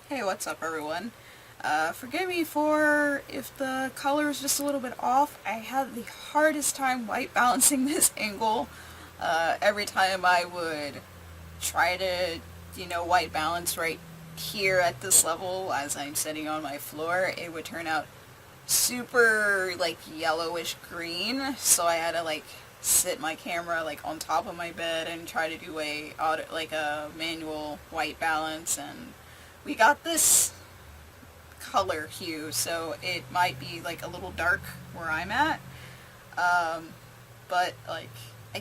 Hey, what's up everyone? Forgive me for if the color is just a little bit off. I had the hardest time white balancing this angle. Every time I would try to, white balance right here at this level as I'm sitting on my floor, it would turn out super like yellowish green. So I had to sit my camera on top of my bed and try to do a manual white balance, and we got this color hue, so it might be a little dark where I'm at, but I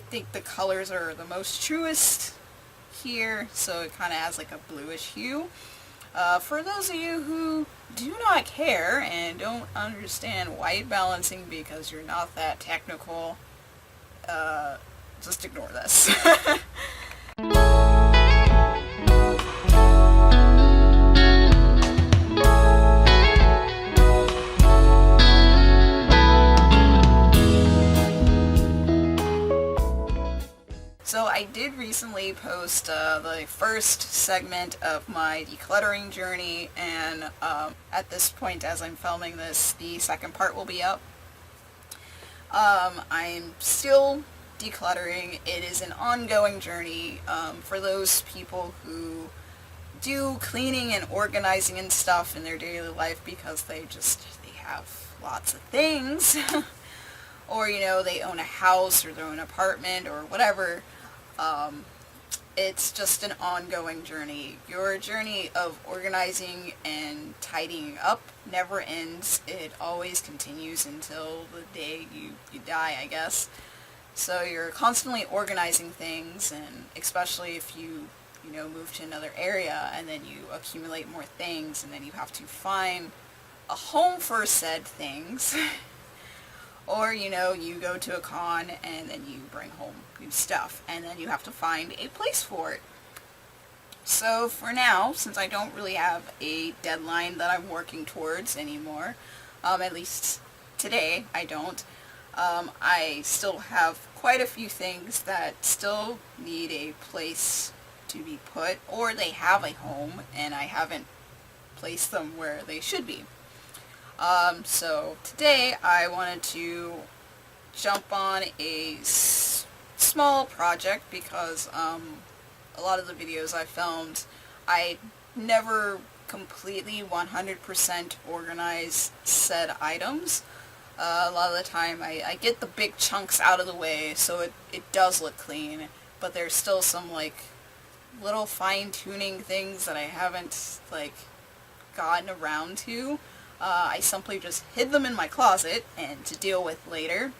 think the colors are the most truest here, so it kind of has a bluish hue. For those of you who do not care and don't understand white balancing because you're not that technical, just ignore this. So I did recently post the first segment of my decluttering journey, and at this point as I'm filming this, the second part will be up. I'm still decluttering. It is an ongoing journey for those people who do cleaning and organizing and stuff in their daily life because they have lots of things. Or, they own a house or they own an apartment or whatever. It's just an ongoing journey. Your journey of organizing and tidying up never ends. It always continues until the day you die, I guess. So you're constantly organizing things, and especially if you move to another area and then you accumulate more things, and then you have to find a home for said things. Or, you go to a-kon and then you bring home new stuff, and then you have to find a place for it. So for now, since I don't really have a deadline that I'm working towards anymore, at least today I don't, I still have quite a few things that still need a place to be put, or they have a home and I haven't placed them where they should be. So today I wanted to jump on a small project because a lot of the videos I filmed, I never completely 100% organize said items. A lot of the time I get the big chunks out of the way so it does look clean, but there's still some little fine-tuning things that I haven't gotten around to. I simply just hid them in my closet and to deal with later.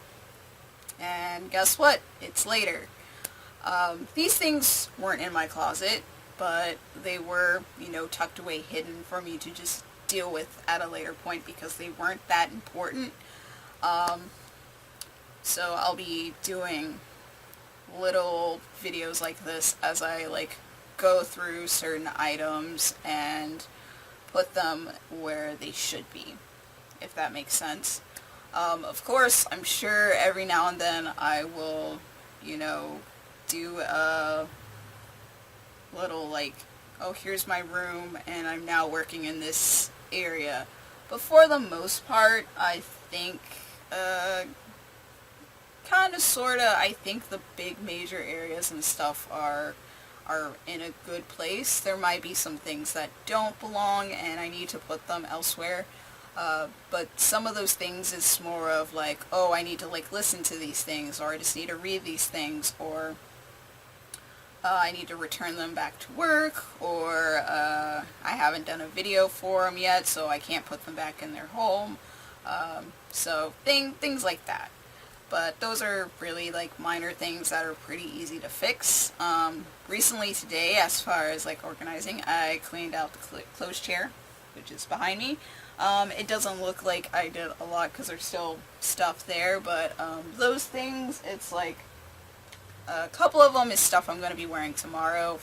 And guess what? It's later. These things weren't in my closet, but they were, tucked away, hidden for me to just deal with at a later point because they weren't that important. So I'll be doing little videos like this as I go through certain items and put them where they should be, if that makes sense. Of course, I'm sure every now and then I will, do a little oh, here's my room and I'm now working in this area. But for the most part, I think, kinda sorta, I think the big major areas and stuff are in a good place. There might be some things that don't belong and I need to put them elsewhere. But some of those things is more of oh, I need to listen to these things, or I just need to read these things, or I need to return them back to work, or I haven't done a video for them yet, so I can't put them back in their home. So things like that. But those are really minor things that are pretty easy to fix. Recently today, as far as organizing, I cleaned out the clothes chair, which is behind me. It doesn't look like I did a lot because there's still stuff there, but those things, it's a couple of them is stuff I'm going to be wearing tomorrow.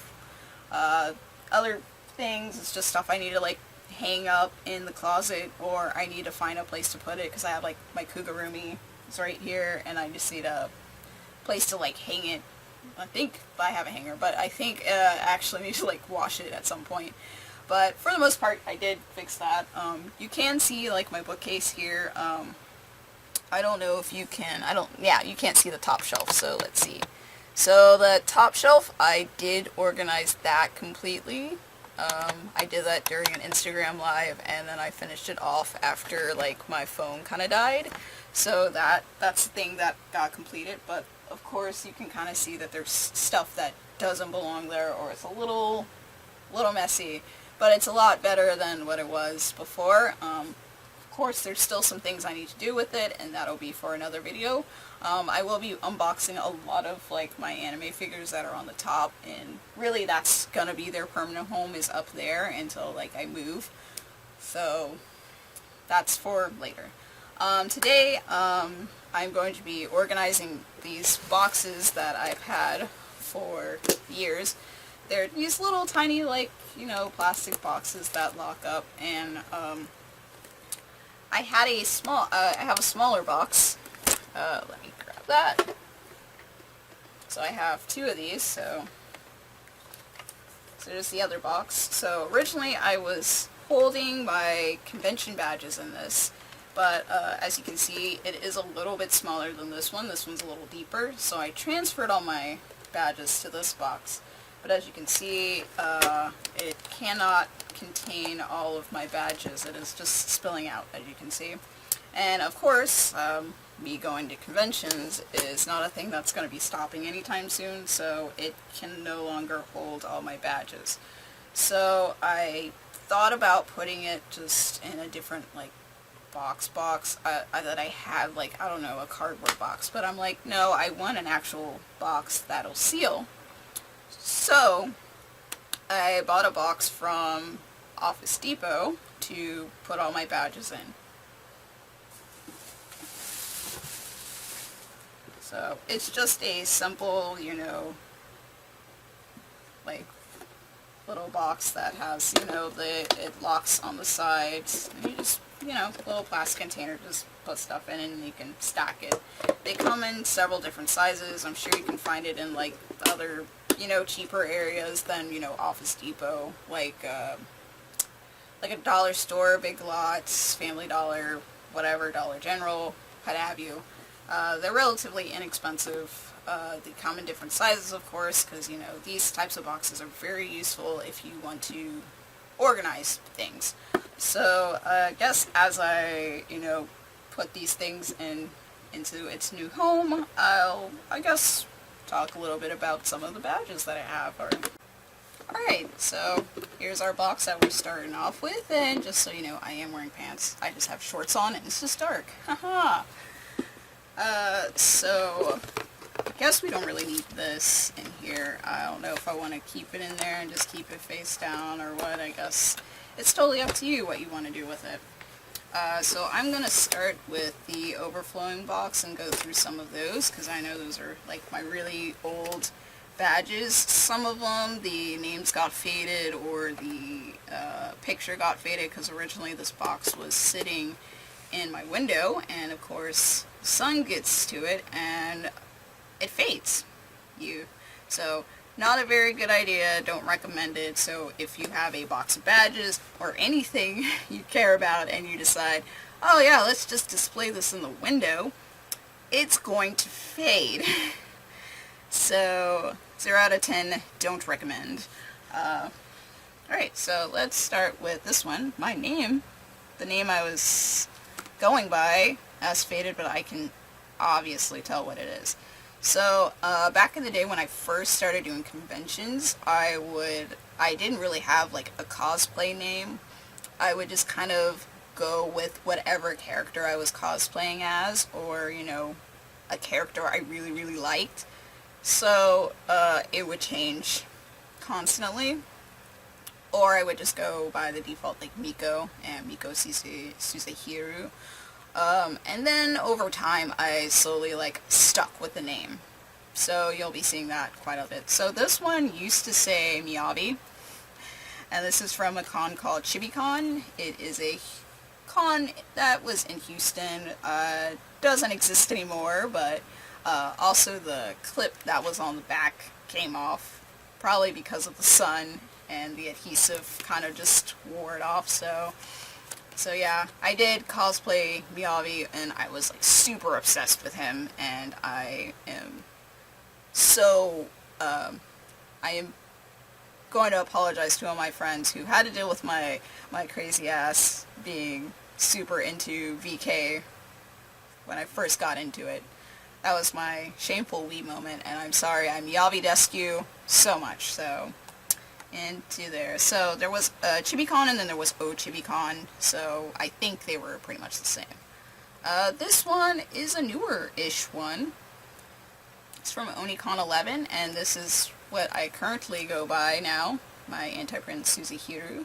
Other things, it's just stuff I need to hang up in the closet, or I need to find a place to put it because I have my kugurumi. It's right here, and I just need a place to hang it. I think I have a hanger, but I think I actually need to wash it at some point. But for the most part, I did fix that. You can see, like, my bookcase here. I don't know if you can, yeah, you can't see the top shelf, so let's see. So the top shelf, I did organize that completely. I did that during an Instagram live, and then I finished it off after, like, my phone kind of died. So that's the thing that got completed, but of course you can kind of see that there's stuff that doesn't belong there, or it's a little messy, but it's a lot better than what it was before. Of course, there's still some things I need to do with it, and that'll be for another video. I will be unboxing a lot of, like, my anime figures that are on the top, and really that's gonna be their permanent home, is up there until, like, I move. So that's for later. Today, I'm going to be organizing these boxes that I've had for years. They're these little tiny, like, you know, plastic boxes that lock up, and I have a smaller box. Let me grab that. So I have two of these, so there's the other box. So originally I was holding my convention badges in this, but as you can see, it is a little bit smaller than this one. This one's a little deeper, so I transferred all my badges to this box. But as you can see, it cannot contain all of my badges. It is just spilling out, as you can see. And of course, me going to conventions is not a thing that's going to be stopping anytime soon, so it can no longer hold all my badges. So I thought about putting it just in a different, like, box that I had, like, I don't know, a cardboard box. But I'm like, no, I want an actual box that'll seal. So I bought a box from Office Depot to put all my badges in. So it's just a simple, you know, like, little box that has, you know, it locks on the sides, and you just, you know, little plastic container, just put stuff in and you can stack it. They come in several different sizes. I'm sure you can find it in, like, other, you know, cheaper areas than, you know, Office Depot, like a dollar store, Big Lots, Family Dollar, whatever, Dollar General, what have you. They're relatively inexpensive. They come in different sizes, of course, because, you know, these types of boxes are very useful if you want to organize things. So I guess as I, you know, put these things into its new home, I guess talk a little bit about some of the badges that I have. Alright, so here's our box that we're starting off with, and just so you know, I am wearing pants. I just have shorts on and it's just dark. Haha. So I guess we don't really need this in here. I don't know if I want to keep it in there and just keep it face down or what. I guess it's totally up to you what you want to do with it. So I'm going to start with the overflowing box and go through some of those, because I know those are, like, my really old badges. Some of them, the names got faded, or the picture got faded, because originally this box was sitting in my window, and of course the sun gets to it and it fades. So not a very good idea, don't recommend it. So if you have a box of badges or anything you care about and you decide, oh yeah, let's just display this in the window, it's going to fade. So 0 out of 10, don't recommend. Alright, so let's start with this one. My name, the name I was going by, has faded, but I can obviously tell what it is. So, back in the day when I first started doing conventions, I didn't really have, like, a cosplay name. I would just kind of go with whatever character I was cosplaying as, or, you know, a character I really, really liked. So, it would change constantly. Or I would just go by the default, like, Miko, and Miko Susehiru. And then over time, I slowly, like, stuck with the name. So you'll be seeing that quite a bit. So this one used to say Miyabi, and this is from a con called chibi-con. It is a con that was in Houston. Doesn't exist anymore, but also the clip that was on the back came off, probably because of the sun, and the adhesive kind of just wore it off. So yeah, I did cosplay Miyavi, and I was like super obsessed with him, and I am so, I am going to apologize to all my friends who had to deal with my crazy ass being super into VK when I first got into it. That was my shameful Wii moment, and I'm sorry. I Miyavi-desque you so much. So, into there. So, there was Chibi-con, and then there was chibi-con, so I think they were pretty much the same. This one is a newer-ish one. It's from oni-con 11, and this is what I currently go by now, my anti-print Suzuhiru.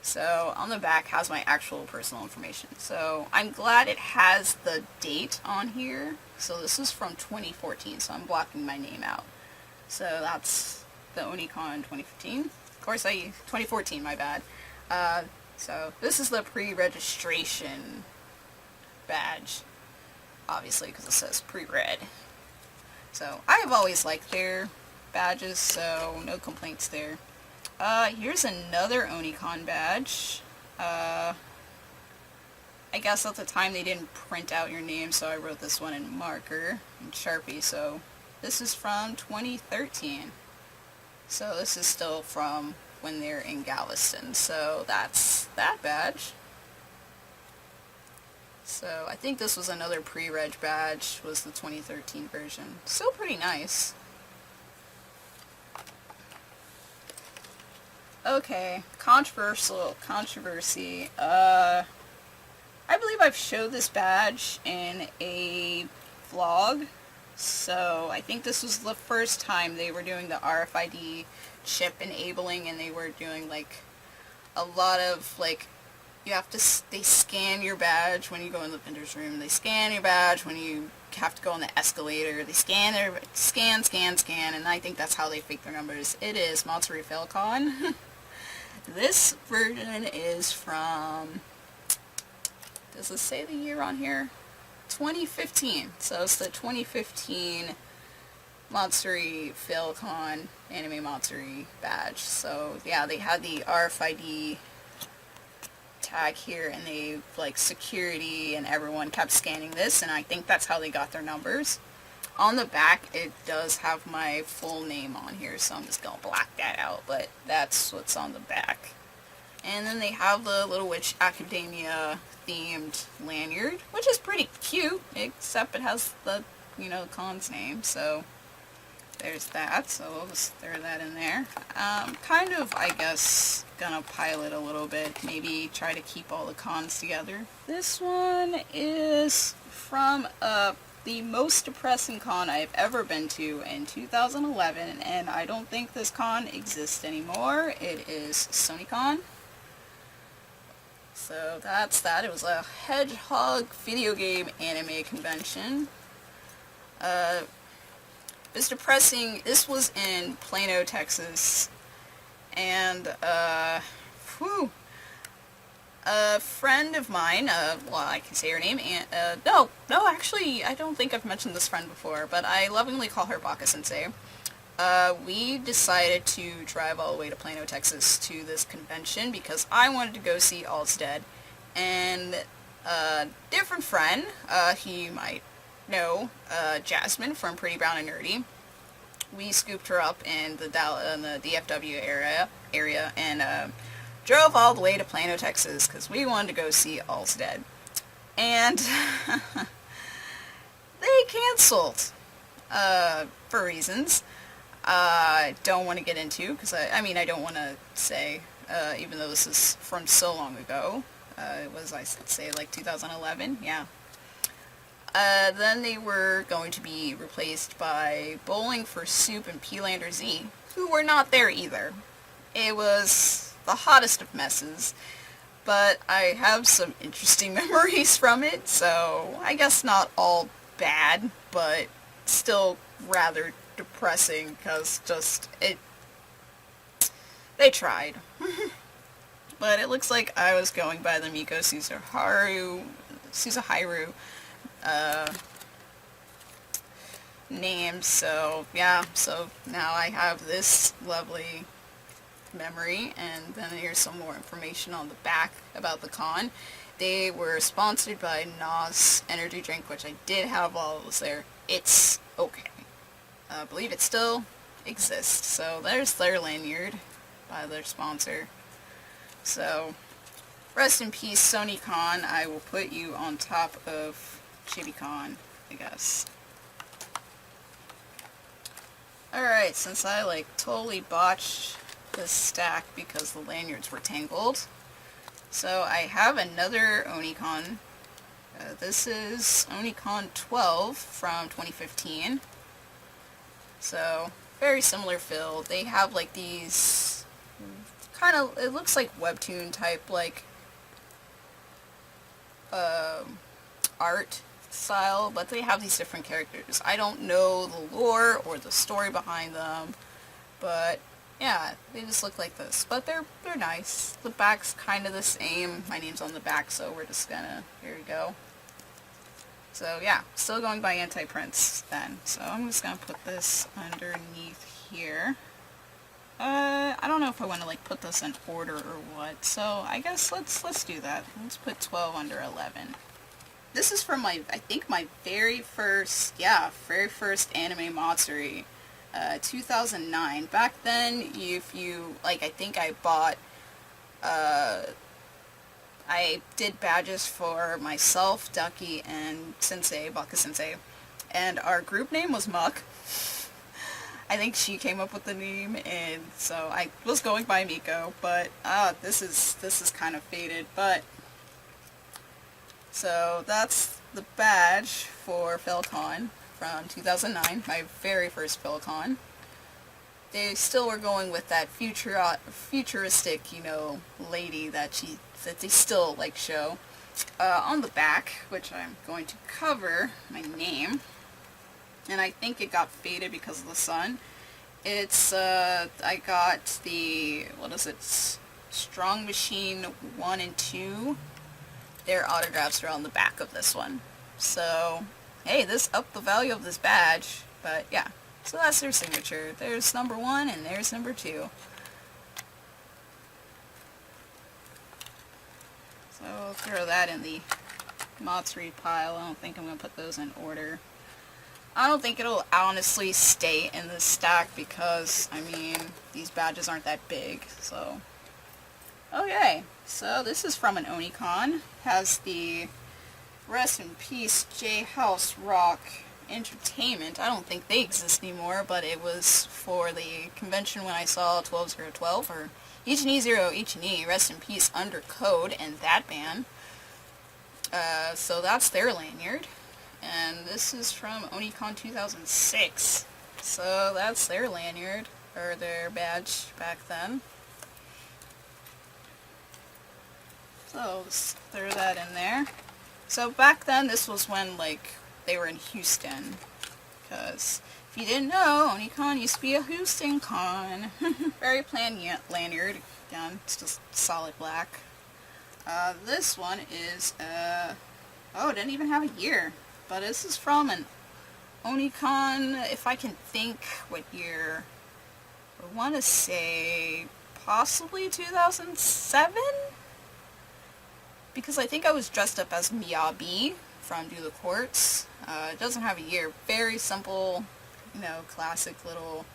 So on the back has my actual personal information. So I'm glad it has the date on here. So this is from 2014, so I'm blocking my name out. So that's the oni-con 2015. Of course, 2014, my bad. So this is the pre-registration badge, obviously, because it says pre-reg. So I have always liked their badges, so no complaints there. Here's another oni-con badge. I guess at the time they didn't print out your name, so I wrote this one in marker and Sharpie. So this is from 2013. So this is still from when they're in Galveston. So that's that badge. So I think this was another pre-reg badge, was the 2013 version. Still pretty nice. Okay, controversy. I believe I've showed this badge in a vlog. So I think this was the first time they were doing the RFID chip enabling, and they were doing like a lot of like, you have to, they scan your badge when you go in the vendor's room. They scan your badge when you have to go on the escalator. They scan, and I think that's how they fake their numbers. It is Matsuri a-kon. This version is from, does it say the year on here? 2015. So it's the 2015 Matsuri a-kon Anime Matsuri badge. So yeah, they had the RFID tag here, and they, like, security and everyone kept scanning this, and I think that's how they got their numbers. On the back, it does have my full name on here, so I'm just gonna black that out, but that's what's on the back. And then they have the Little Witch Academia themed lanyard, which is pretty cute, except it has the, you know, con's name, so there's that. So we'll just throw that in there. Kind of, I guess, gonna pile it a little bit, maybe try to keep all the cons together. This one is from the most depressing con I've ever been to in 2011, and I don't think this con exists anymore. It is Sony-con. So that's that. It was a hedgehog video game anime convention. It's depressing. This was in Plano, Texas, and a friend of mine, well, I can say her name, and, no, actually, I don't think I've mentioned this friend before, but I lovingly call her Baka-sensei. We decided to drive all the way to Plano, Texas to this convention because I wanted to go see All's Dead, and a different friend, he might know, Jasmine from Pretty Brown and Nerdy. We scooped her up in the DFW area and drove all the way to Plano, Texas, because we wanted to go see All's Dead. And they canceled, for reasons I don't want to get into, because I mean, I don't want to say, even though this is from so long ago, it was, I should say, like 2011, yeah. Then they were going to be replaced by Bowling for Soup and P-Lander Z, who were not there either. It was the hottest of messes, but I have some interesting memories from it, so I guess not all bad, but still rather depressing, because just, they tried. But it looks like I was going by the Miko Suzuhiru name, so yeah, so now I have this lovely memory, and then here's some more information on the back about the con. They were sponsored by NOS Energy Drink, which I did have while I was there. It's okay. I believe it still exists. So there's their lanyard by their sponsor. So, rest in peace, oni-con. I will put you on top of chibi-con, I guess. Alright, since I totally botched this stack because the lanyards were tangled, so I have another oni-con. This is oni-con 12 from 2015. So, very similar feel. They have these kind of, it looks like webtoon type art style, but they have these different characters. I don't know the lore or the story behind them, but yeah, they just look like this. But they're nice. The back's kind of the same. My name's on the back, so we're just gonna, here we go. So yeah, still going by anti-prints then. So I'm just gonna put this underneath here. I don't know if I want to put this in order or what, so I guess let's do that. Let's put 12 under 11. This is from I think my very first anime Matsuri, 2009. Back then, if you, I think I bought, I did badges for myself, Ducky, and Sensei, Baka Sensei, and our group name was Muck. I think she came up with the name, and so I was going by Miko, but this is kind of faded, but so that's the badge for Philcon from 2009, my very first Philcon. They still were going with that futuristic, lady that they still show. On the back, which I'm going to cover my name, and I think it got faded because of the sun. It's, I got the, Strong Machine 1 and 2. Their autographs are on the back of this one. So, hey, this upped the value of this badge, but yeah. So that's their signature. There's number 1 and there's number 2. So I'll throw that in the Matsuri pile. I don't think I'm going to put those in order. I don't think it'll honestly stay in this stack because, these badges aren't that big, so. Okay, so this is from an oni-con. Has the Rest in Peace J House Rock Entertainment. I don't think they exist anymore, but it was for the convention when I saw 12012, or H&E, Rest in Peace under code, and that band. So that's their lanyard. And this is from oni-con 2006. So that's their lanyard, or their badge back then. So let's throw that in there. So back then, this was when, they were in Houston. Because if you didn't know, oni-con used to be a Houston con. Very plain lanyard. Again, it's just solid black. This one is, it didn't even have a year. But this is from an oni-con, if I can think what year. I want to say possibly 2007? Because I think I was dressed up as Miyabi from Do the Quartz. It doesn't have a year. Very simple, classic little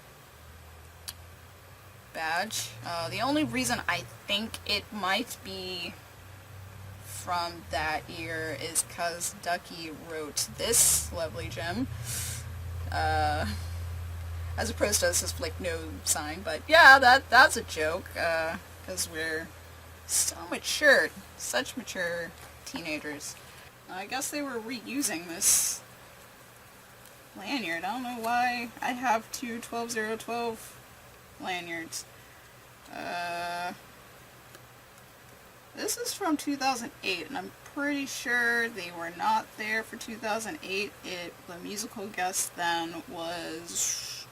badge. The only reason I think it might be from that year is because Ducky wrote this lovely gem, as opposed to this no sign, but yeah, that's a joke, because we're so mature, such mature teenagers. I guess they were reusing this lanyard. I don't know why I have two 12012 lanyards. This is from 2008, and I'm pretty sure they were not there for 2008. The musical guest then was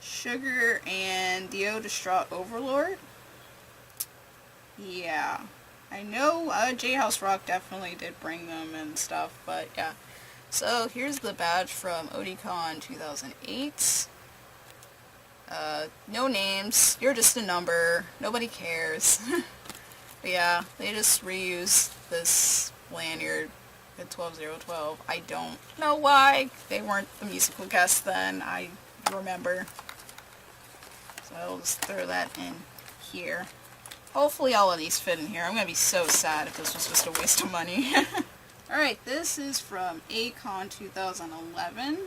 Sugar and Dio Distraught Overlord. Yeah, I know J House Rock definitely did bring them and stuff, but yeah. So here's the badge from oni-con 2008. No names, you're just a number, nobody cares. But yeah, they just reused this lanyard at 12012. I don't know why. They weren't the musical guests then, I remember. So I'll just throw that in here. Hopefully all of these fit in here. I'm going to be so sad if this was just a waste of money. Alright, this is from a-kon 2011.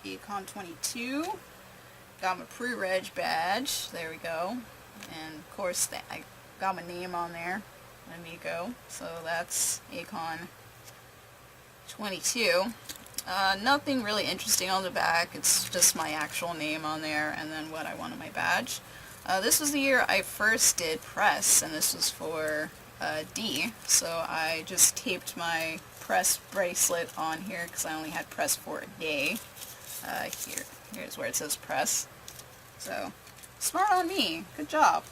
a-kon 22. Got my pre-reg badge. There we go. And of course I got my name on there. My Miko. So that's a-kon 22. Nothing really interesting on the back. It's just my actual name on there and then what I want on my badge. This was the year I first did press, and this was for D. So I just taped my press bracelet on here because I only had press for a day. Here's where it says press. So, smart on me. Good job.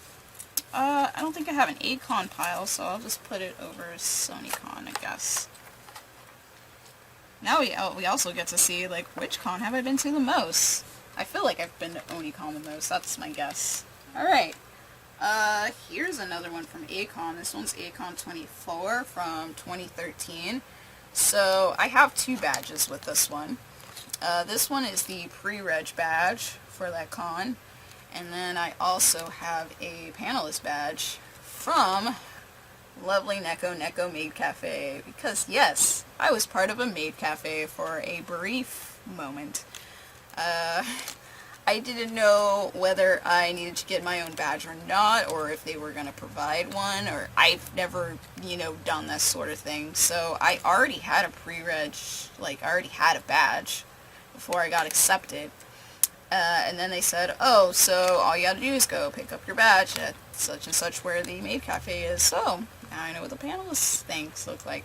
I don't think I have an a-kon pile, so I'll just put it over oni-con, I guess. Now we also get to see, like, which con have I been to the most? I feel like I've been to oni-con the most. That's my guess. Alright. Here's another one from a-kon. This one's a-kon 24 from 2013. So, I have two badges with this one. This one is the pre-reg badge for that con. And then I also have a panelist badge from lovely Neko Maid Cafe. Because, yes, I was part of a maid cafe for a brief moment. I didn't know whether I needed to get my own badge or not, or if they were going to provide one, or I've never, done this sort of thing. So I already had a pre-reg, I already had a badge before I got accepted. And then they said, oh, so all you gotta do is go pick up your badge at such and such where the maid cafe is. So now I know what the panelist things look like.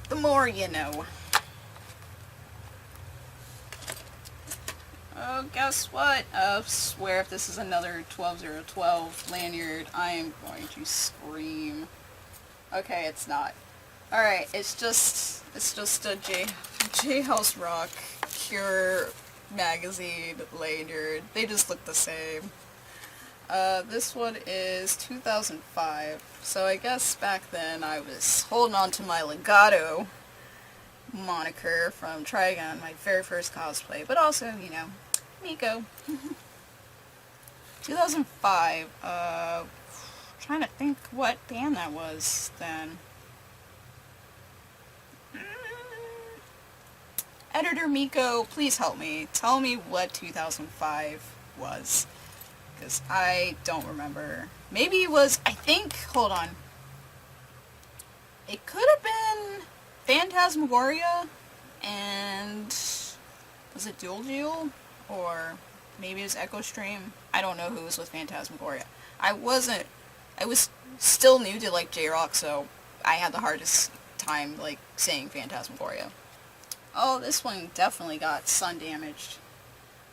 The more you know. Oh, guess what? I swear if this is another 12012 lanyard, I am going to scream. Okay, it's not. Alright, it's just a J House Rock Cure magazine lanyard. They just look the same. This one is 2005. So I guess back then I was holding on to my Legato moniker from Trigon, my very first cosplay, but also, Miko. 2005, trying to think what band that was then. Editor Miko, please help me. Tell me what 2005 was. Because I don't remember. Maybe it was, hold on. It could have been Phantasmagoria and was it Dual Duel? Or maybe it was Echo Stream. I don't know who was with Phantasmagoria. I was still new to J-Rock, so I had the hardest time saying Phantasmagoria. Oh, this one definitely got sun damaged.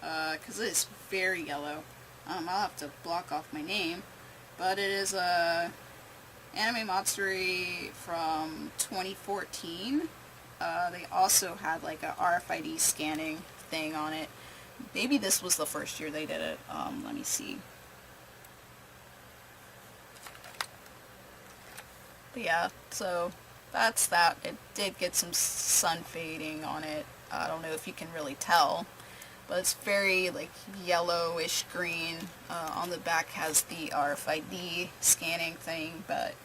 Because it is very yellow. I'll have to block off my name. But it is a anime Matsuri from 2014. They also had a RFID scanning thing on it. Maybe this was the first year they did it. Let me see. But yeah, so that's that. It did get some sun fading on it. I don't know if you can really tell, but it's very yellowish green. On the back has the RFID scanning thing, but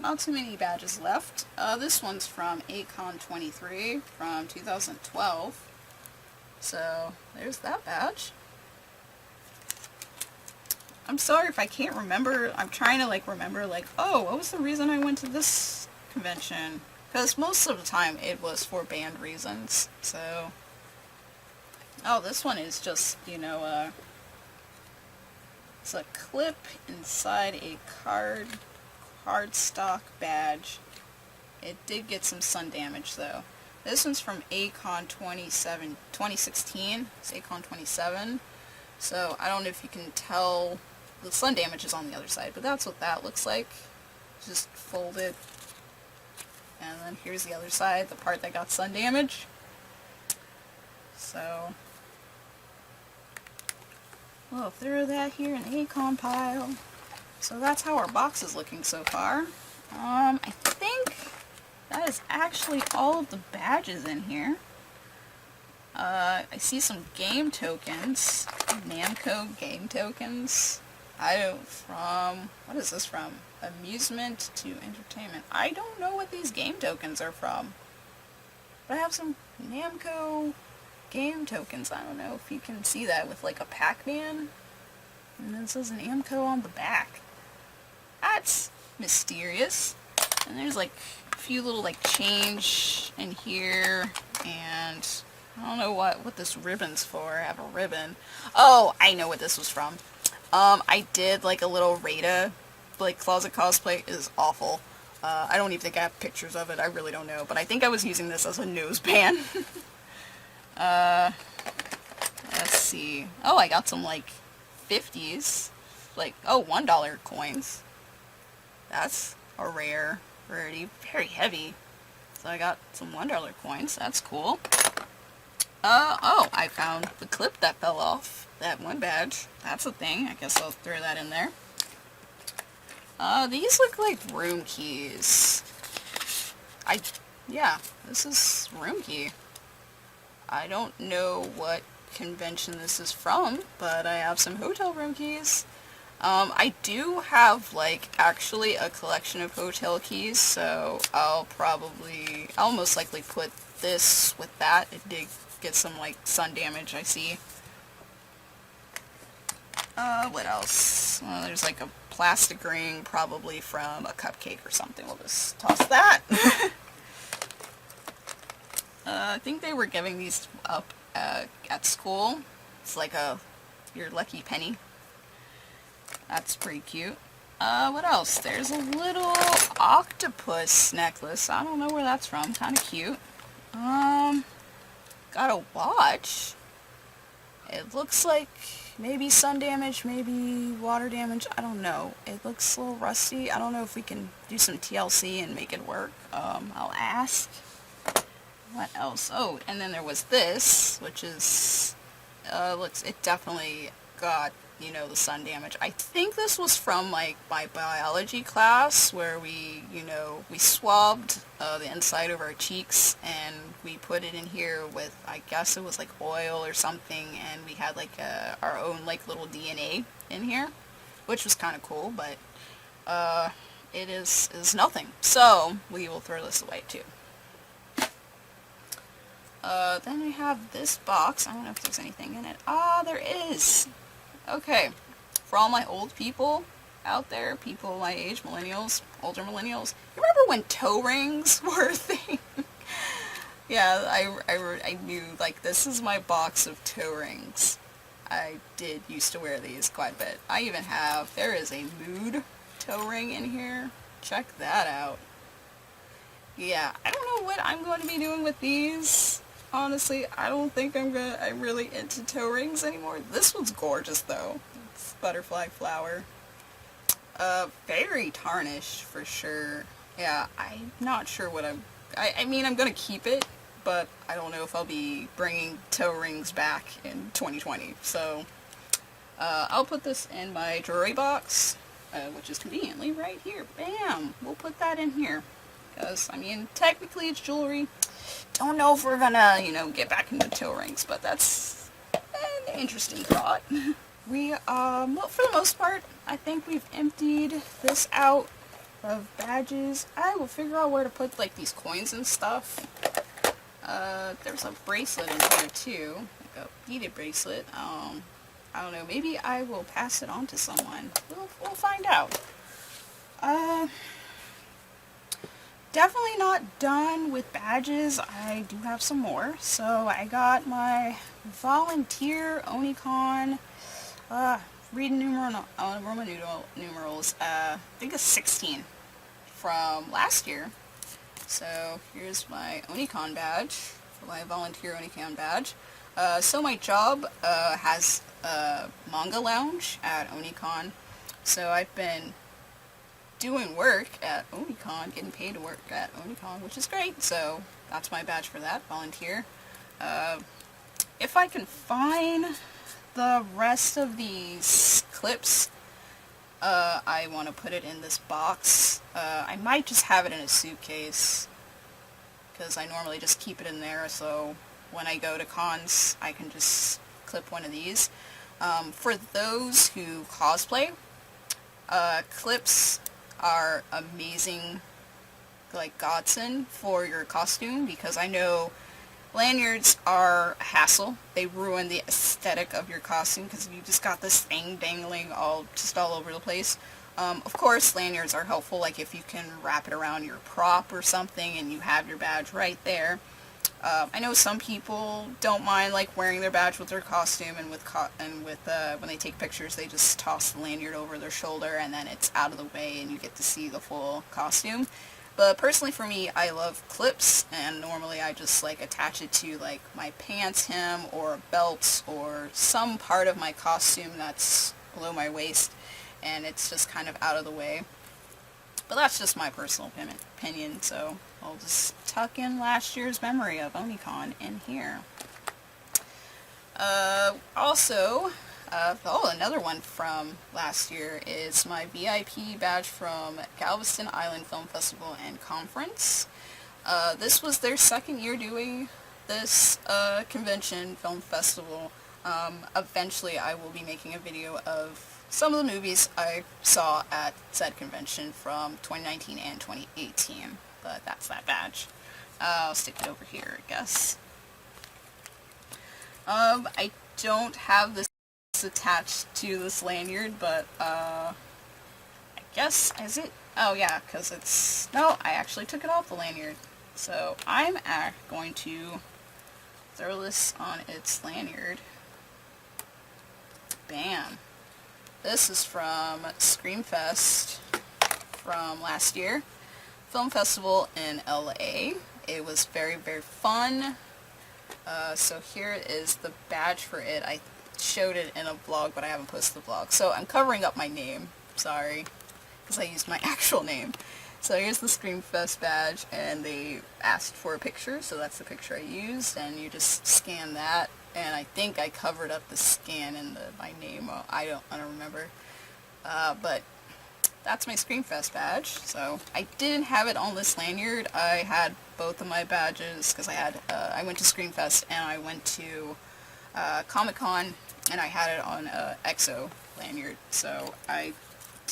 not too many badges left. This one's from a-kon 23 from 2012. So there's that badge. I'm sorry if I can't remember. I'm trying to remember oh, what was the reason I went to this convention? Because most of the time it was for band reasons. So, oh, this one is just, it's a clip inside a cardstock badge. It did get some sun damage though. This one's from a-kon 2016. It's a-kon 27. So I don't know if you can tell. The sun damage is on the other side, but that's what that looks like. Just folded. And then here's the other side, the part that got sun damage. So we'll throw that here in the a-kon pile. So that's how our box is looking so far. I think that is actually all of the badges in here. I see some game tokens, Namco game tokens. What is this from? Amusement to entertainment. I don't know what these game tokens are from. But I have some Namco game tokens. I don't know if you can see that with like a Pac-Man. And then it says Namco on the back. That's mysterious. And there's like a few little like change in here. And I don't know what this ribbon's for. I have a ribbon. Oh, I know what this was from. I did like a little Rada like closet cosplay. It is awful. I don't even think I have pictures of it. I really don't know. But I think I was using this as a noseband. Let's see. Oh, I got some like 50s. Like, oh, $1 coins. That's a rarity. Very heavy. So I got some $1 coins. That's cool. Oh, I found the clip that fell off. That one badge. That's a thing. I guess I'll throw that in there. These look like room keys. Yeah, this is room key. I don't know what convention this is from, but I have some hotel room keys. I do have, like, actually a collection of hotel keys, so I'll most likely put this with that. It did get some, like, sun damage, I see. What else? Well, there's, like, a plastic ring, probably from a cupcake or something. We'll just toss that. I think they were giving these up at school. It's like your lucky penny. That's pretty cute. What else? There's a little octopus necklace. I don't know where that's from. Kind of cute. Got a watch. It looks like maybe sun damage, maybe water damage. I don't know. It looks a little rusty. I don't know if we can do some TLC and make it work. I'll ask. What else? Oh, and then there was this, which is, it definitely got, the sun damage. I think this was from, like, my biology class, where we swabbed the inside of our cheeks, and we put it in here with, I guess it was, like, oil or something, and we had, like, our own, like, little DNA in here, which was kind of cool, but, it is nothing. So, we will throw this away, too. Then we have this box. I don't know if there's anything in it. Ah, there is! Okay. For all my old people out there, people my age, millennials, older millennials, you remember when toe rings were a thing? Yeah, I knew, like, this is my box of toe rings. I did used to wear these quite a bit. I even have, there is a mood toe ring in here. Check that out. Yeah, I don't know what I'm going to be doing with these. Honestly, I don't think I'm really into toe rings anymore. This one's gorgeous, though. It's butterfly flower. Very tarnished, for sure. Yeah, I'm not sure what I mean, I'm gonna keep it, but I don't know if I'll be bringing toe rings back in 2020. So, I'll put this in my jewelry box, which is conveniently right here. Bam! We'll put that in here. Because, I mean, technically it's jewelry. Don't know if we're gonna, get back into toe rings, but that's an interesting thought. We, for the most part, I think we've emptied this out of badges. I will figure out where to put, like, these coins and stuff. There's a bracelet in here, too. Like a beaded bracelet. I don't know, maybe I will pass it on to someone. We'll find out. Definitely not done with badges. I do have some more. So I got my volunteer oni-con, reading Roman numerals, I think it's 16 from last year. So here's my oni-con badge, my volunteer oni-con badge. So my job has a manga lounge at oni-con. So I've been doing work at Oni-con, getting paid to work at Oni-con, which is great. So that's my badge for that, volunteer. If I can find the rest of these clips, I want to put it in this box. I might just have it in a suitcase, because I normally just keep it in there, so when I go to cons, I can just clip one of these. For those who cosplay, clips are amazing, like godsend for your costume, because I know lanyards are a hassle. They ruin the aesthetic of your costume because you just got this thing dangling all over the place. Of course, lanyards are helpful, like if you can wrap it around your prop or something and you have your badge right there. I know some people don't mind like wearing their badge with their costume, and when they take pictures, they just toss the lanyard over their shoulder and then it's out of the way and you get to see the full costume. But personally for me, I love clips, and normally I just like attach it to like my pants hem or belts or some part of my costume that's below my waist, and it's just kind of out of the way. But that's just my personal opinion, so I'll just tuck in last year's memory of Oni-con in here. Another one from last year is my VIP badge from Galveston Island Film Festival and Conference. This was their second year doing this convention film festival. Eventually I will be making a video of some of the movies I saw at said convention from 2019 and 2018, but that's that badge. I'll stick it over here, I guess. I don't have this attached to this lanyard, but I guess, is it? Oh yeah, because it's, no, I actually took it off the lanyard. So I'm going to throw this on its lanyard. Bam. This is from Screamfest from last year, film festival in LA. It was very, very fun. So here is the badge for it. I showed it in a vlog, but I haven't posted the vlog. So I'm covering up my name, sorry, because I used my actual name. So here's the Screamfest badge, and they asked for a picture, so that's the picture I used, and you just scan that. And I think I covered up the scan in my name. I don't remember. But that's my Screamfest badge. So I didn't have it on this lanyard. I had both of my badges because I went to Screamfest and I went to Comic-Con, and I had it on EXO lanyard. So I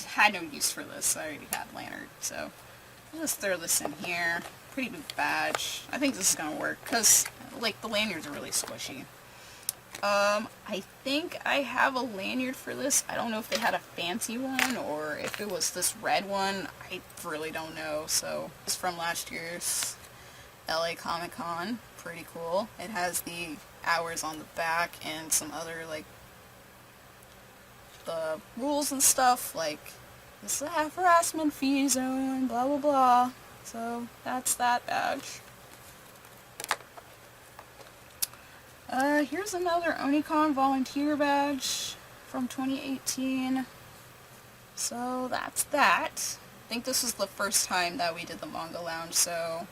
had no use for this. I already had lanyard. So I'll just throw this in here. Pretty big badge. I think this is going to work because like the lanyards are really squishy. I think I have a lanyard for this. I don't know if they had a fancy one or if it was this red one. I really don't know. So it's from last year's LA Comic-Con. Pretty cool. It has the hours on the back and some other like the rules and stuff, like this is a harassment free zone, blah blah blah. So that's that badge. Here's another oni-con volunteer badge from 2018. So that's that. I think this is the first time that we did the manga lounge, so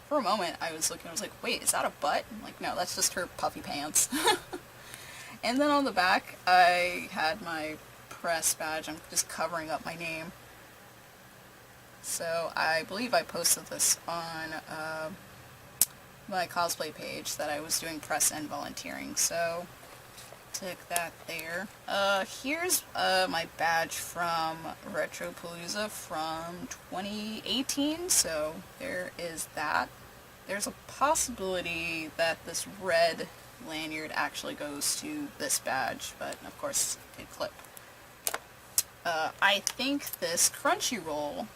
for a moment I was like, wait, is that a butt? I'm like, no, that's just her puffy pants. And then on the back I had my press badge. I'm just covering up my name. So I believe I posted this on my cosplay page that I was doing press and volunteering, so took that there. Here's my badge from Retropalooza from 2018, so there is that. There's a possibility that this red lanyard actually goes to this badge, but of course it clip. I think this Crunchyroll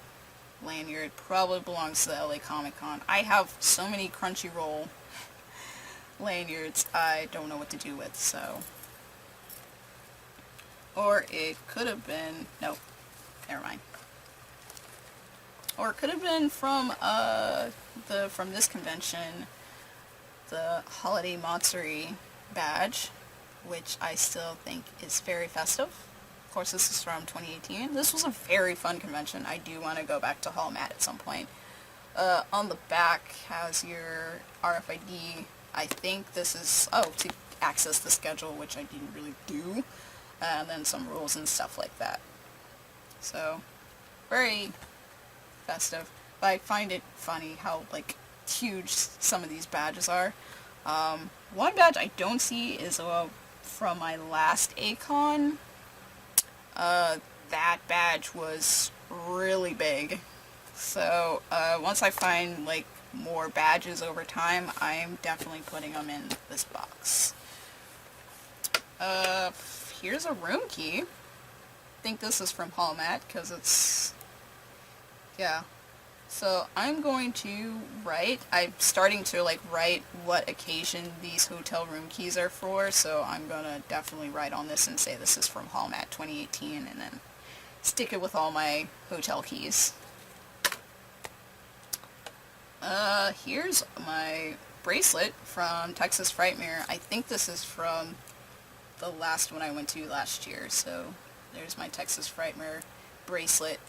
lanyard probably belongs to the LA Comic-Con. I have so many Crunchyroll lanyards I don't know what to do with, so. Or it could have been, nope, never mind. Or it could have been from from this convention, the Holiday Matsuri badge, which I still think is very festive. Of course, this is from 2018. This was a very fun convention. I do want to go back to Hall Mat at some point. On the back has your RFID. I think this is, to access the schedule, which I didn't really do. And then some rules and stuff like that. So, very festive. But I find it funny how, like, huge some of these badges are. One badge I don't see is from my last a-kon. That badge was really big. So, once I find, like, more badges over time, I'm definitely putting them in this box. Here's a room key. I think this is from Hall Mat, because it's, yeah. So, I'm going to I'm starting to, like, write what occasion these hotel room keys are for, so I'm gonna definitely write on this and say this is from Hall Mat 2018, and then stick it with all my hotel keys. Here's my bracelet from Texas Frightmare. I think this is from the last one I went to last year, so there's my Texas Frightmare bracelet.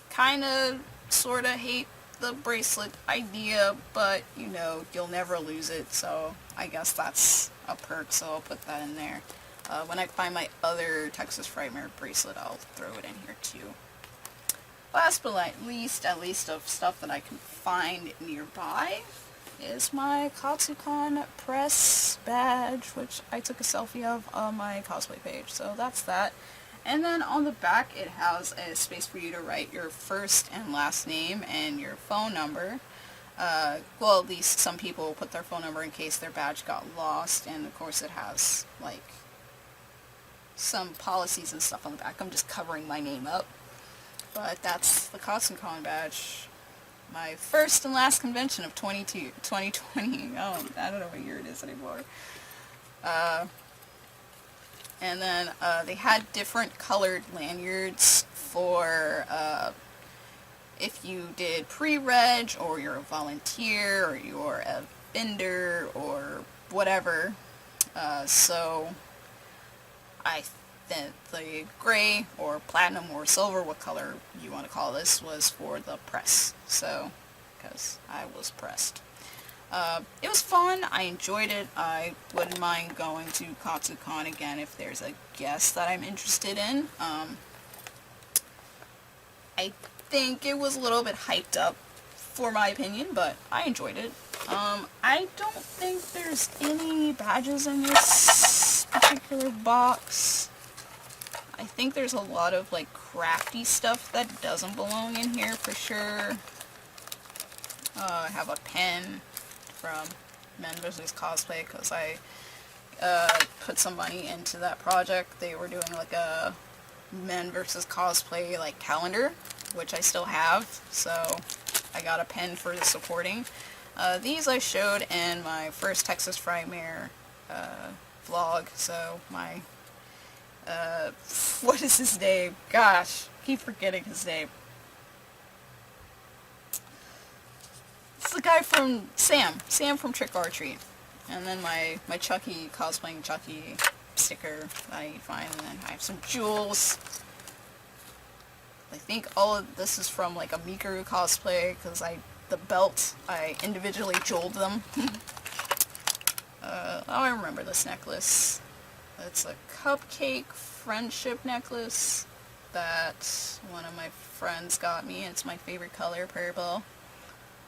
Kinda, sorta hate the bracelet idea, but, you know, you'll never lose it, so I guess that's a perk, so I'll put that in there. When I find my other Texas Frightmare bracelet, I'll throw it in here too. Last but not least, at least of stuff that I can find nearby, is my Katsu-con press badge, which I took a selfie of on my cosplay page, so that's that. And then on the back it has a space for you to write your first and last name and your phone number. Well, at least some people put their phone number in case their badge got lost, and of course it has, like, some policies and stuff on the back. I'm just covering my name up. But that's the Katsu-con badge. My first and last convention of 2020. Oh, I don't know what year it is anymore. And then they had different colored lanyards for if you did pre-reg, or you're a volunteer, or you're a vendor, or whatever. So the gray or platinum or silver, what color you want to call this, was for the press. So, because I was pressed. It was fun. I enjoyed it. I wouldn't mind going to Katsu-con again if there's a guest that I'm interested in. I think it was a little bit hyped up, for my opinion, but I enjoyed it. I don't think there's any badges in this particular box. I think there's a lot of, like, crafty stuff that doesn't belong in here for sure. I have a pen from Men vs. Cosplay, because I put some money into that project. They were doing, like, a Men vs. Cosplay, like, calendar, which I still have, so I got a pen for the supporting. These I showed in my first Texas Frightmare vlog, so my what is his name? Gosh, keep forgetting his name. It's the guy from Sam from Trick or Treat. And then my Chucky, cosplaying Chucky sticker that I need to find, and then I have some jewels. I think all of this is from, like, a Miko cosplay, because the belt, I individually jeweled them. I remember this necklace. It's a cupcake friendship necklace that one of my friends got me. It's my favorite color, purple.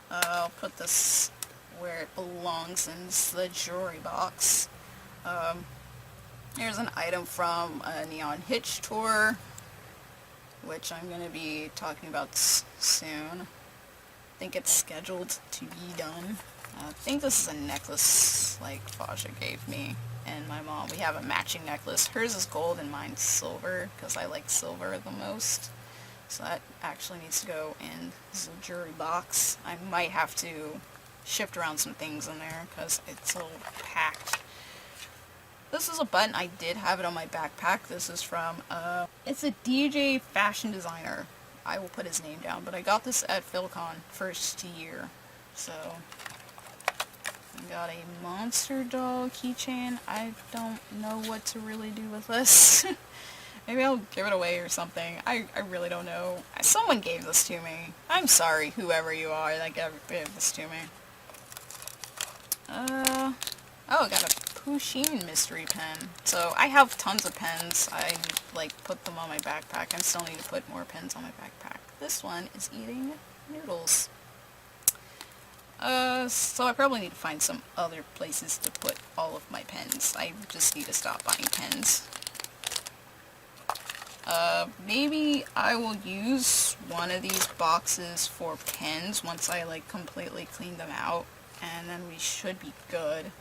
I'll put this where it belongs in the jewelry box. Here's an item from a Neon Hitch tour, which I'm going to be talking about soon. I think it's scheduled to be done. I think this is a necklace, like, Faja gave me and my mom. We have a matching necklace. Hers is gold and mine's silver, because I like silver the most. So that actually needs to go in the jewelry box. I might have to shift around some things in there, because it's a little packed. This is a button. I did have it on my backpack. This is from, it's a DJ fashion designer. I will put his name down, but I got this at PhilCon first year. So, I got a monster doll keychain. I don't know what to really do with this. Maybe I'll give it away or something. I really don't know. Someone gave this to me. I'm sorry, whoever you are that gave this to me. Oh, I got a Pusheen mystery pen. So I have tons of pens. I like put them on my backpack. I still need to put more pens on my backpack. This one is eating noodles. So I probably need to find some other places to put all of my pens. I just need to stop buying pens. Maybe I will use one of these boxes for pens once I like completely clean them out, and then we should be good.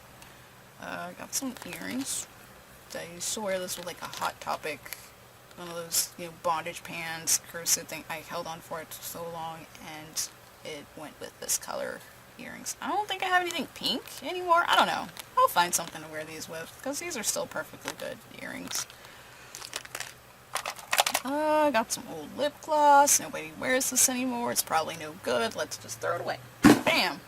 I got some earrings. I used to wear this with like a Hot Topic, one of those, you know, bondage pants, corset thing. I held on for it so long, and it went with this color earrings. I don't think I have anything pink anymore. I don't know. I'll find something to wear these with, because these are still perfectly good earrings. I got some old lip gloss. Nobody wears this anymore. It's probably no good. Let's just throw it away. Bam!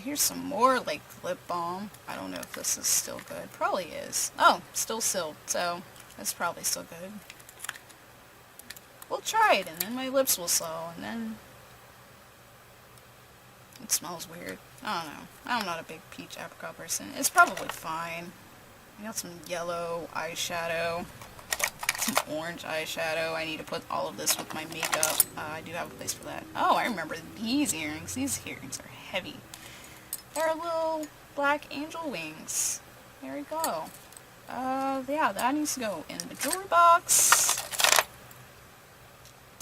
Here's some more, like, lip balm. I don't know if this is still good. Probably is. Oh, still sealed, so it's probably still good. We'll try it, and then my lips will sew, and then it smells weird. I don't know. I'm not a big peach apricot person. It's probably fine. I got some yellow eyeshadow, some orange eyeshadow. I need to put all of this with my makeup. I do have a place for that. Oh, I remember these earrings. These earrings are heavy. They're little black angel wings. There we go. Yeah, that needs to go in the jewelry box.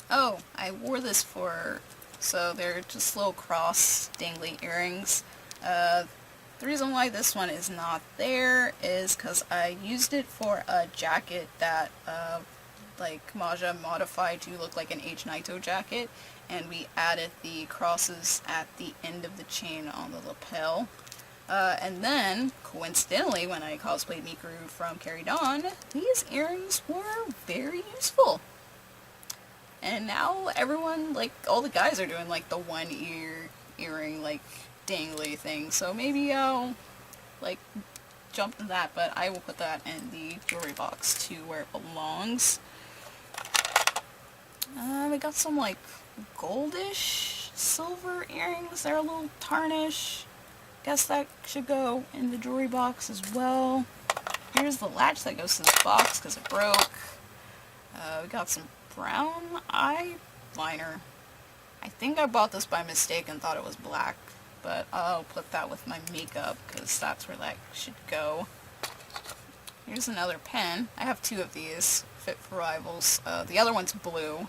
Oh, I wore this for, so they're just little cross dangly earrings. The reason why this one is not there is because I used it for a jacket that, like, Maja modified to look like an H. Naito jacket, and we added the crosses at the end of the chain on the lapel. And then, coincidentally, when I cosplayed Miko from Carry On, these earrings were very useful. And now everyone, like, all the guys are doing, like, the one earring, like, dangly thing. So maybe I'll, like, jump to that, but I will put that in the jewelry box to where it belongs. We got some, like, goldish silver earrings. They're a little tarnished. Guess that should go in the jewelry box as well. Here's the latch that goes to this box because it broke. We got some brown eyeliner. I think I bought this by mistake and thought it was black, but I'll put that with my makeup because that's where that should go. Here's another pen. I have two of these, Fit for Rivals. The other one's blue.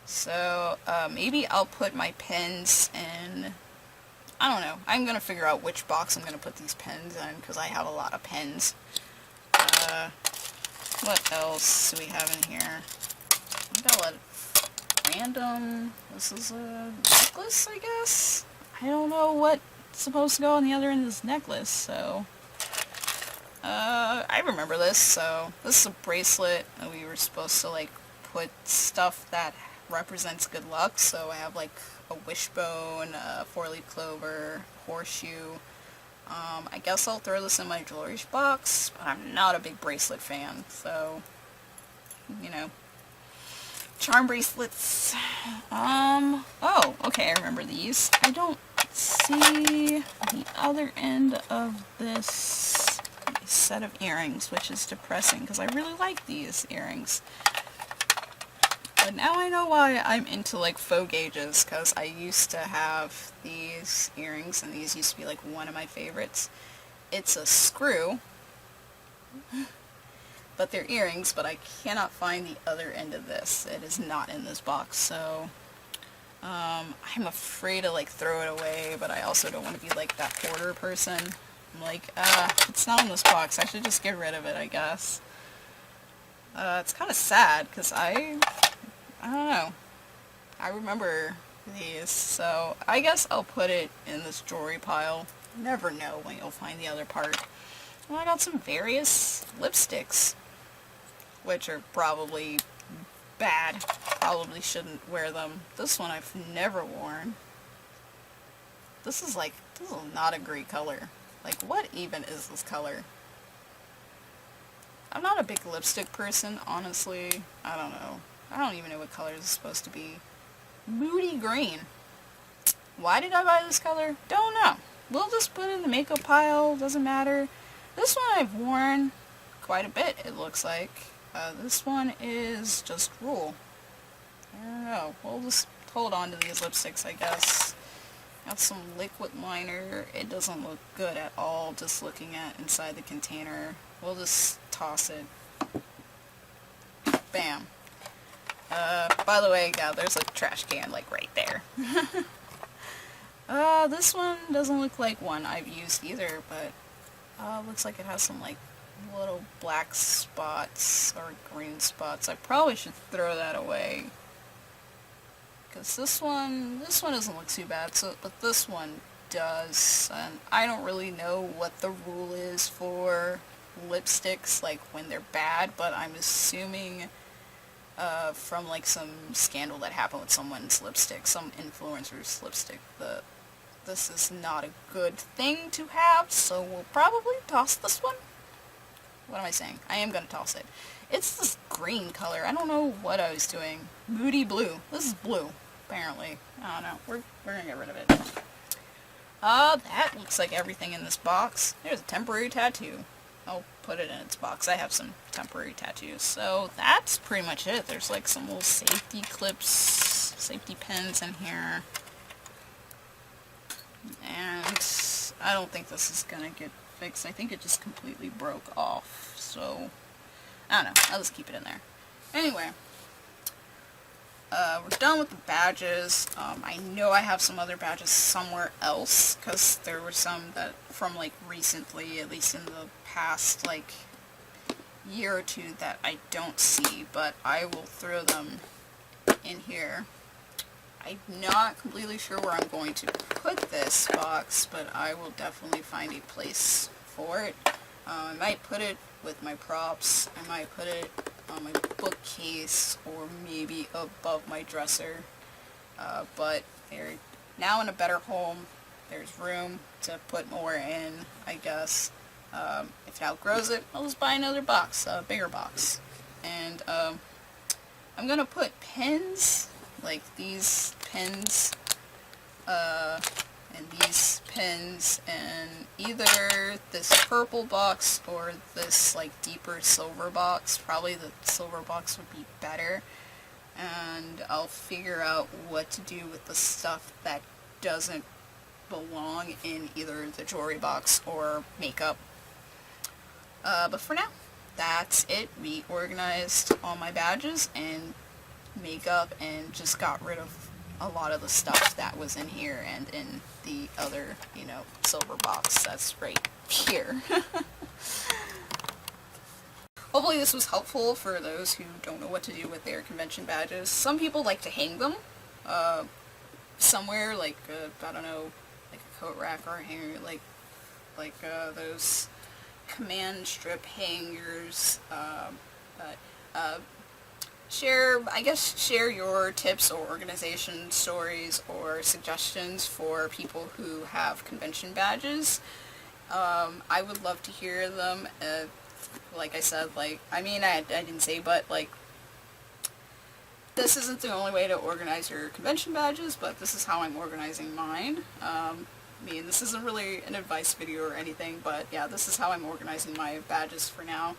So maybe I'll put my pens in, I don't know. I'm going to figure out which box I'm going to put these pens in because I have a lot of pens. What else do we have in here? I got a lot of random, this is a necklace, I guess? I don't know what's supposed to go on the other end of this necklace, so I remember this. So this is a bracelet, and we were supposed to like put stuff that represents good luck. So I have like a wishbone, a four-leaf clover, horseshoe. I guess I'll throw this in my jewelry box, but I'm not a big bracelet fan, so, you know. Charm bracelets. Oh, okay, I remember these. I don't see the other end of this set of earrings, which is depressing, because I really like these earrings. But now I know why I'm into, like, faux gauges, because I used to have these earrings, and these used to be, like, one of my favorites. It's a screw, but they're earrings, but I cannot find the other end of this. It is not in this box, so I'm afraid to, like, throw it away, but I also don't want to be, like, that hoarder person. I'm like, it's not in this box. I should just get rid of it, I guess. It's kind of sad, because I don't know. I remember these, so I guess I'll put it in this jewelry pile. You never know when you'll find the other part. Well, I got some various lipsticks, which are probably bad. Probably shouldn't wear them. This one I've never worn. This is not a great color. Like, what even is this color? I'm not a big lipstick person, honestly. I don't know. I don't even know what color this is supposed to be. Moody green. Why did I buy this color? Don't know. We'll just put it in the makeup pile. Doesn't matter. This one I've worn quite a bit, it looks like. This one is just Rule. I don't know. We'll just hold on to these lipsticks, I guess. Got some liquid liner. It doesn't look good at all just looking at inside the container. We'll just toss it. Bam. By the way, yeah, there's a trash can like right there. This one doesn't look like one I've used either, but looks like it has some like little black spots or green spots. I probably should throw that away. Because this one doesn't look too bad, but this one does. And I don't really know what the rule is for lipsticks, like when they're bad, but I'm assuming from like some scandal that happened with someone's lipstick, some influencer's lipstick, this is not a good thing to have, so we'll probably toss this one. What am I saying? I am going to toss it. It's this green color. I don't know what I was doing. Moody blue. This is blue, apparently. I don't know. We're going to get rid of it. That looks like everything in this box. There's a temporary tattoo. I'll put it in its box. I have some temporary tattoos. So that's pretty much it. There's like some little safety clips, safety pins in here. And I don't think this is going to get fixed. I think it just completely broke off. So, I don't know. I'll just keep it in there. Anyway, we're done with the badges. I know I have some other badges somewhere else, because there were some that from like recently, at least in the past like year or two, that I don't see, but I will throw them in here. I'm not completely sure where I'm going to put this box, but I will definitely find a place for it. I might put it with my props. I might put it on my bookcase, or maybe above my dresser. But they're now in a better home. There's room to put more in, I guess. If it outgrows it, I'll just buy another box, a bigger box. And I'm gonna put pins, like these pins, and these pins, in either this purple box or this like deeper silver box. Probably the silver box would be better. And I'll figure out what to do with the stuff that doesn't belong in either the jewelry box or makeup. But for now, that's it. We organized all my badges and makeup and just got rid of a lot of the stuff that was in here and in the other, silver box that's right here. Hopefully this was helpful for those who don't know what to do with their convention badges. Some people like to hang them somewhere, like, I don't know, like a coat rack or a hanger, like those command strip hangers. Share your tips or organization stories or suggestions for people who have convention badges. I would love to hear them. Like I said, I didn't say, but, this isn't the only way to organize your convention badges, but this is how I'm organizing mine. This isn't really an advice video or anything, but yeah, this is how I'm organizing my badges for now.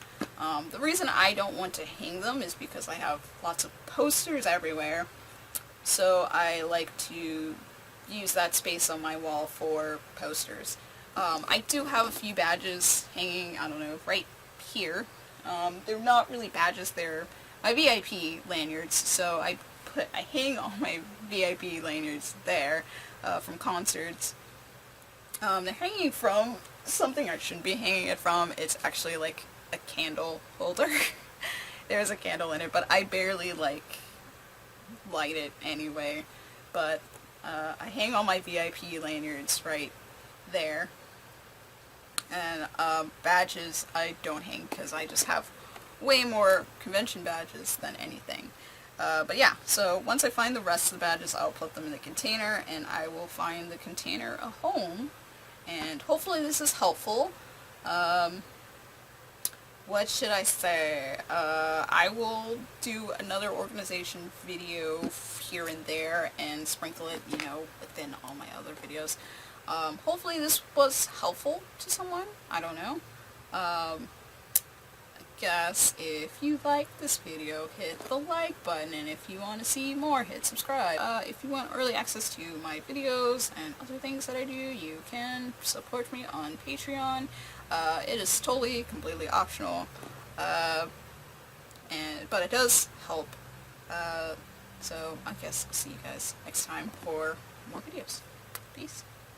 The reason I don't want to hang them is because I have lots of posters everywhere, so I like to use that space on my wall for posters. I do have a few badges hanging, I don't know, right here. They're not really badges, they're my VIP lanyards, so I hang all my VIP lanyards there from concerts. They're hanging from something I shouldn't be hanging it from. It's actually like a candle holder. There's a candle in it, but I barely light it anyway. But I hang all my VIP lanyards right there. And badges I don't hang because I just have way more convention badges than anything. But yeah, so once I find the rest of the badges, I'll put them in the container, and I will find the container a home. And hopefully this is helpful. what should I say? I will do another organization video here and there and sprinkle it, you know, within all my other videos. Hopefully this was helpful to someone. I don't know. I guess if you like this video, hit the like button, and if you want to see more, hit subscribe. If you want early access to my videos and other things that I do, you can support me on Patreon. It is totally, completely optional, but it does help. So I guess I'll see you guys next time for more videos. Peace.